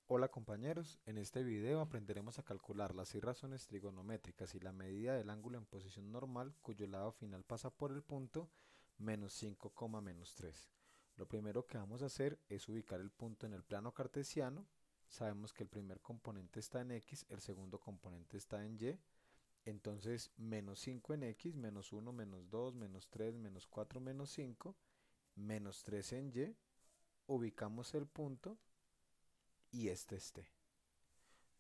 Hola compañeros, en este video aprenderemos a calcular las seis razones trigonométricas y la medida del ángulo en posición normal cuyo lado final pasa por el punto menos 5, menos 3. Lo primero que vamos a hacer es ubicar el punto en el plano cartesiano. Sabemos que el primer componente está en X, el segundo componente está en Y. Entonces menos 5 en X, menos 1, menos 2, menos 3, menos 4, menos 5, menos 3 en Y. Ubicamos el punto y este.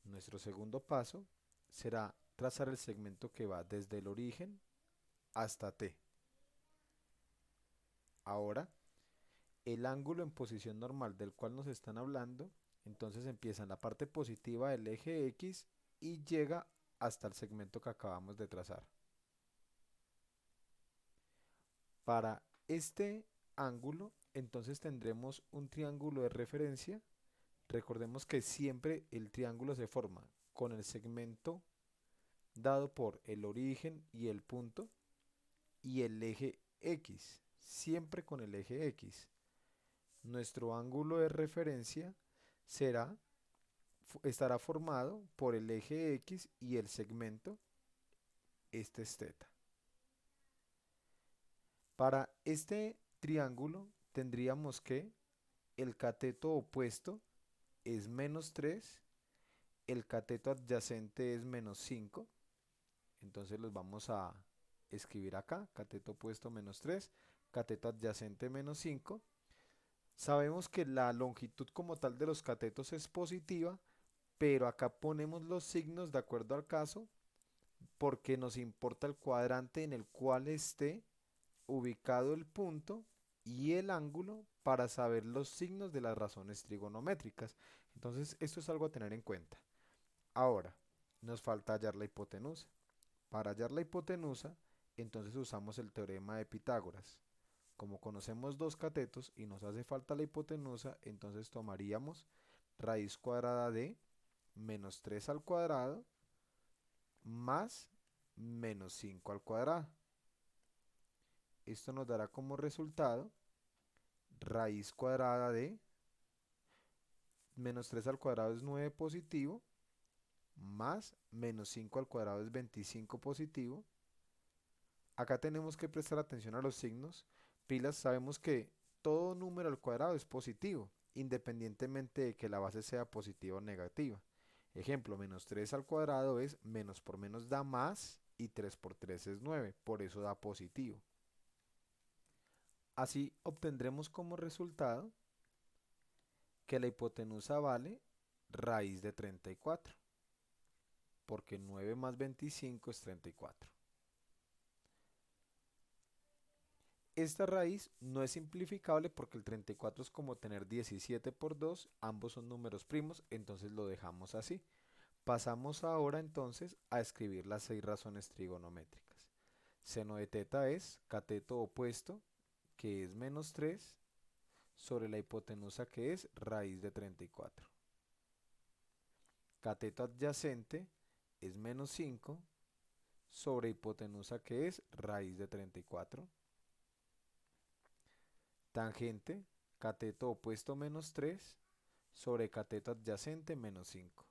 Nuestro segundo paso será trazar el segmento que va desde el origen hasta T. Ahora, el ángulo en posición normal del cual nos están hablando, entonces empieza en la parte positiva del eje X y llega hasta el segmento que acabamos de trazar. Para este ángulo, entonces tendremos un triángulo de referencia. Recordemos que siempre el triángulo se forma con el segmento dado por el origen y el punto y el eje X, siempre con el eje X. Nuestro ángulo de referencia será, estará formado por el eje X y el segmento, este es θ. Para este triángulo tendríamos que el cateto opuesto es menos 3, el cateto adyacente es menos 5, entonces los vamos a escribir acá, cateto opuesto menos 3, cateto adyacente menos 5. Sabemos que la longitud como tal de los catetos es positiva, pero acá ponemos los signos de acuerdo al caso porque nos importa el cuadrante en el cual esté ubicado el punto y el ángulo para saber los signos de las razones trigonométricas. Entonces, esto es algo a tener en cuenta. Ahora, nos falta hallar la hipotenusa. Para hallar la hipotenusa, entonces usamos el teorema de Pitágoras. Como conocemos dos catetos y nos hace falta la hipotenusa, entonces tomaríamos raíz cuadrada de menos 3 al cuadrado más menos 5 al cuadrado. Esto nos dará como resultado raíz cuadrada de menos 3 al cuadrado es 9 positivo, más menos 5 al cuadrado es 25 positivo. Acá tenemos que prestar atención a los signos. Pilas, sabemos que todo número al cuadrado es positivo, independientemente de que la base sea positiva o negativa. Ejemplo, menos 3 al cuadrado es menos por menos da más y 3 por 3 es 9, por eso da positivo. Así obtendremos como resultado que la hipotenusa vale raíz de 34, porque 9 más 25 es 34. Esta raíz no es simplificable porque el 34 es como tener 17 por 2, ambos son números primos, entonces lo dejamos así. Pasamos ahora entonces a escribir las seis razones trigonométricas. Seno de teta es cateto opuesto, que es menos 3, sobre la hipotenusa que es raíz de 34. Cateto adyacente es menos 5, sobre hipotenusa que es raíz de 34. Tangente, cateto opuesto menos 3, sobre cateto adyacente menos 5.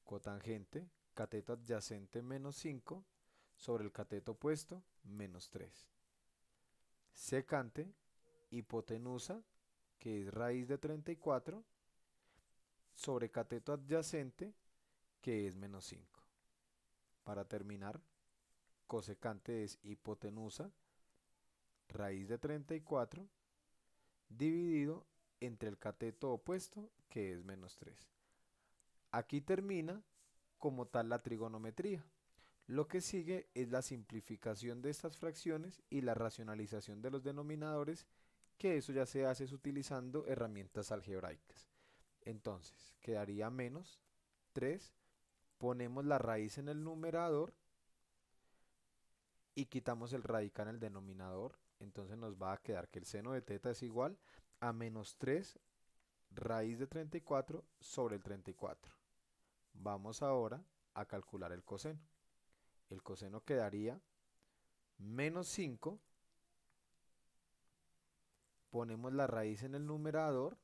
Cotangente, cateto adyacente menos 5, sobre el cateto opuesto menos 3. Secante, hipotenusa, que es raíz de 34, sobre cateto adyacente, que es menos 5. Para terminar, cosecante es hipotenusa, raíz de 34, dividido entre el cateto opuesto, que es menos 3. Aquí termina como tal la trigonometría. Lo que sigue es la simplificación de estas fracciones y la racionalización de los denominadores, que eso ya se hace utilizando herramientas algebraicas. Entonces, quedaría menos 3, ponemos la raíz en el numerador y quitamos el radical en el denominador. Entonces nos va a quedar que el seno de teta es igual a menos 3 raíz de 34 sobre el 34. Vamos ahora a calcular el coseno. El coseno quedaría menos 5, ponemos la raíz en el numerador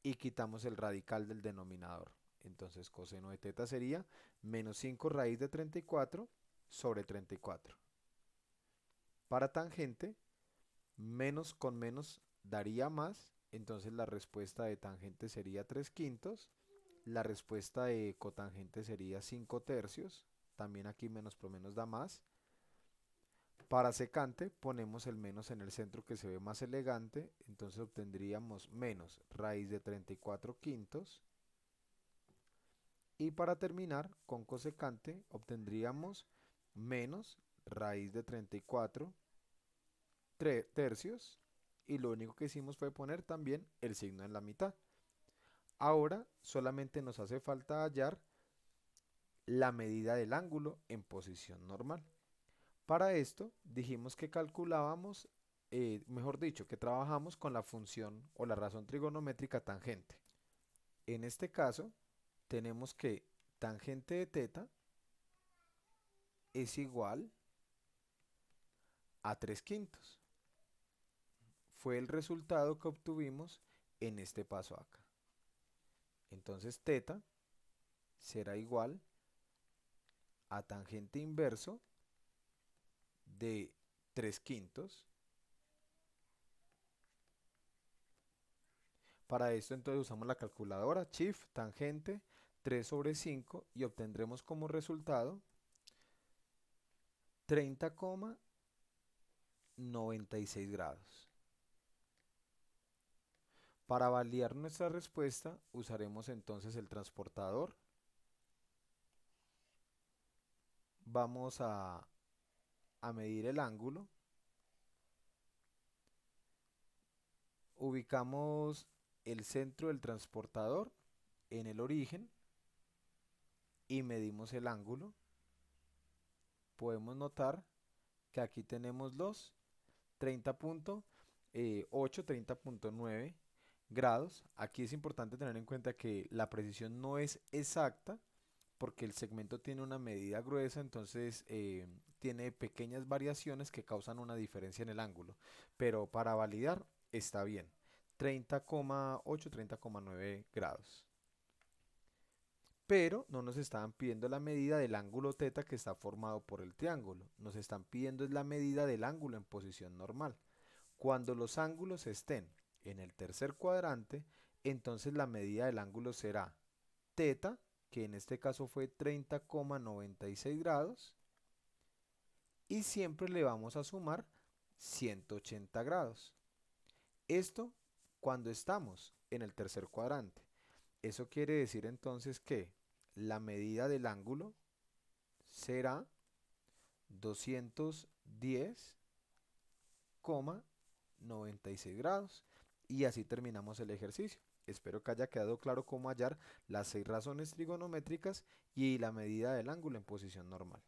y quitamos el radical del denominador. Entonces coseno de teta sería menos 5 raíz de 34 sobre 34. Para tangente, menos con menos daría más, entonces la respuesta de tangente sería 3 quintos, la respuesta de cotangente sería 5 tercios, también aquí menos por menos da más. Para secante ponemos el menos en el centro que se ve más elegante, entonces obtendríamos menos raíz de 34 quintos. Y para terminar con cosecante obtendríamos menos raíz de 34 tercios. Y lo único que hicimos fue poner también el signo en la mitad. Ahora solamente nos hace falta hallar la medida del ángulo en posición normal. Para esto dijimos que calculábamos, mejor dicho, que trabajamos con la función o la razón trigonométrica tangente. En este caso tenemos que tangente de teta es igual a 3 quintos. Fue el resultado que obtuvimos en este paso acá. Entonces teta será igual a tangente inverso de 3 quintos. Para esto entonces usamos la calculadora, shift, tangente, 3 sobre 5 y obtendremos como resultado 30,96 grados. Para validar nuestra respuesta usaremos entonces el transportador. Vamos a medir el ángulo. Ubicamos el centro del transportador en el origen y medimos el ángulo. Podemos notar que aquí tenemos los 30.8, 30.9 grados. Aquí es importante tener en cuenta que la precisión no es exacta porque el segmento tiene una medida gruesa, entonces tiene pequeñas variaciones que causan una diferencia en el ángulo. Pero para validar está bien. 30,8, 30,9 grados. Pero no nos estaban pidiendo la medida del ángulo teta que está formado por el triángulo. Nos están pidiendo es la medida del ángulo en posición normal. Cuando los ángulos estén en el tercer cuadrante, entonces la medida del ángulo será teta, que en este caso fue 30,96 grados, y siempre le vamos a sumar 180 grados. Esto cuando estamos en el tercer cuadrante. Eso quiere decir entonces que la medida del ángulo será 210,96 grados. Y así terminamos el ejercicio. Espero que haya quedado claro cómo hallar las 6 razones trigonométricas y la medida del ángulo en posición normal.